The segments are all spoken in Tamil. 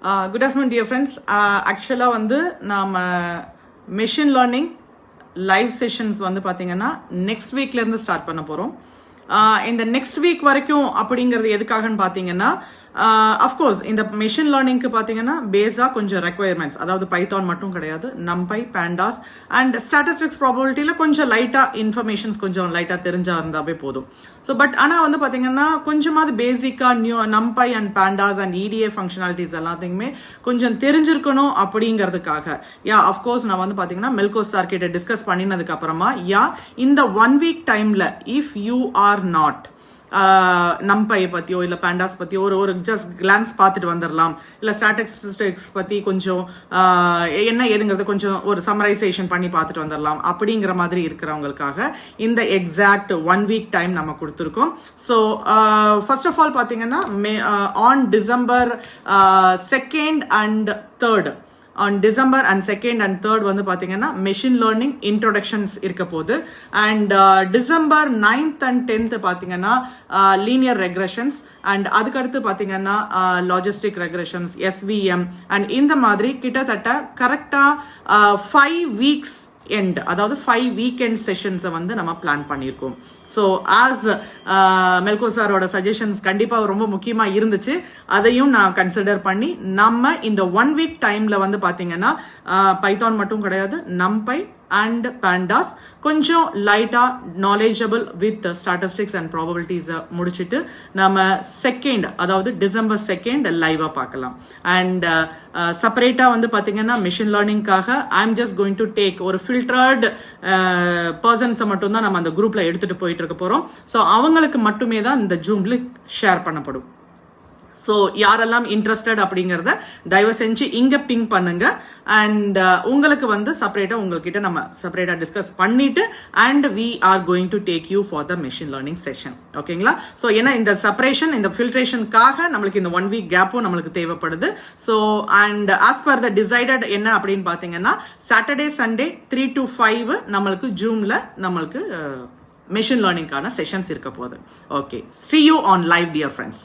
Good afternoon, dear friends. Actually, வந்து நாம machine learning live sessions வந்து பாத்தீங்கன்னா next weekல இருந்து ஸ்டார்ட் பண்ண போறோம். இந்த next week வரைக்கும் அப்படிங்கிறது எதுக்காகன்னு பாத்தீங்கன்னா அஃப்கோர்ஸ் இந்த மெஷின் லேர்னிங்க்கு பாத்தீங்கன்னா பேஸா கொஞ்சம் ரெக்வயர்மெண்ட்ஸ், அதாவது பைத்தான் மட்டும் கிடையாது, நம்பை, பேண்டாஸ் அண்ட் ஸ்டாட்டிஸ்டிக்ஸ் ப்ராபபிலிட்டியில கொஞ்சம் லைட்டா இன்ஃபர்மேஷன்ஸ் கொஞ்சம் லைட்டா தெரிஞ்சா இருந்தாவே போதும். ஸோ பட் ஆனா வந்து பாத்தீங்கன்னா கொஞ்சமாவது பேசிக்கா நம்பை அண்ட் பேண்டாஸ் அண்ட் இடிஏ ஃபங்க்ஷனாலிட்டிஸ் எல்லாத்தையுமே கொஞ்சம் தெரிஞ்சிருக்கணும் அப்படிங்கிறதுக்காக அஃப்கோர்ஸ் நான் வந்து பாத்தீங்கன்னா மெல்கோஸ் சார் கிட்ட டிஸ்கஸ் பண்ணினதுக்கு அப்புறமா இந்த 1 week டைம்ல இஃப் யூ ஆர் நாட் நம்பையை பத்தியோ இல்ல பேண்டாஸ் பத்தியோ ஒரு ஜஸ்ட் கிளான்ஸ் பார்த்துட்டு வந்துடலாம், இல்ல ஸ்டாட்டிஸ்டிக்ஸ் பத்தி கொஞ்சம் என்ன ஏதுங்கிறது கொஞ்சம் ஒரு சம்மரைசேஷன் பண்ணி பார்த்துட்டு வந்துடலாம் அப்படிங்கிற மாதிரி இருக்கிறவங்களுக்காக இந்த எக்ஸாக்ட் 1 week டைம் நம்ம கொடுத்துருக்கோம். ஸோ ஃபர்ஸ்ட் ஆஃப் ஆல் பாத்தீங்கன்னா on December 2nd and 3rd on December and 2nd and 3rd வந்து பாத்தீங்கன்னா மெஷின் லேர்னிங் இன்ட்ரோடக்ஷன்ஸ் இருக்க போகுது. And December 9th and 10th பாத்தீங்கன்னா லீனியர் ரெக்ரெஷன்ஸ் அண்ட் அதுக்கடுத்து பாத்தீங்கன்னா லாஜிஸ்டிக் ரெக்ரெஷன்ஸ், SVM அண்ட் இந்த மாதிரி கிட்டத்தட்ட கரெக்டா 5 weeks எண்ட், அதாவது 5 weekend செஷன்ஸை வந்து நம்ம பிளான் பண்ணியிருக்கோம். ஸோ ஆஸ் மெல்கோ சாரோட சஜஷன்ஸ் கண்டிப்பா ரொம்ப முக்கியமா இருந்துச்சு, அதையும் நான் கன்சிடர் பண்ணி நம்ம இந்த 1 week டைம்ல வந்து பாத்தீங்கன்னா பைத்தான் மட்டும் கிடையாது, நம்பை அண்ட் பேண்டாஸ் கொஞ்சம் லைட்டா knowledgeable with statistics and probabilities முடிச்சுட்டு நம்ம 2nd, அதாவது December 2nd லைவா பார்க்கலாம். அண்ட் செப்பரேட்டா வந்து பாத்தீங்கன்னா மிஷின் லேர்னிங்காக I am just going to take ஒரு ஃபில்டர்ட் பர்சன்ஸை மட்டும் தான் நம்ம அந்த குரூப்ல எடுத்துட்டு போயிட்டு இருக்க போறோம். ஸோ அவங்களுக்கு மட்டுமே தான் இந்த ஜூம்ல ஷேர் பண்ணப்படும். ஸோ யாரெல்லாம் இன்ட்ரெஸ்டட் அப்படிங்கிறத தயவு செஞ்சு இங்க பிங் பண்ணுங்க. அண்ட் உங்களுக்கு வந்து செப்பரேட்டா உங்ககிட்ட நம்ம செப்பரேட்டா டிஸ்கஸ் பண்ணிட்டு and we are going to take you for the machine learning session. ஓகேங்களா? ஸோ ஏன்னா இந்த செப்பரேஷன், இந்த ஃபில்ட்ரேஷனுக்காக நம்மளுக்கு இந்த 1 week கேப்பும் நம்மளுக்கு தேவைப்படுது. So and as per the decided என்ன அப்படின்னு பாத்தீங்கன்னா சாட்டர்டே சண்டே 3 to 5 நம்மளுக்கு ஜூம்ல நம்மளுக்கு மெஷின் லேர்னிங்கான செஷன்ஸ் இருக்க போகுது. Okay, see you on live, dear friends.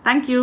Thank you.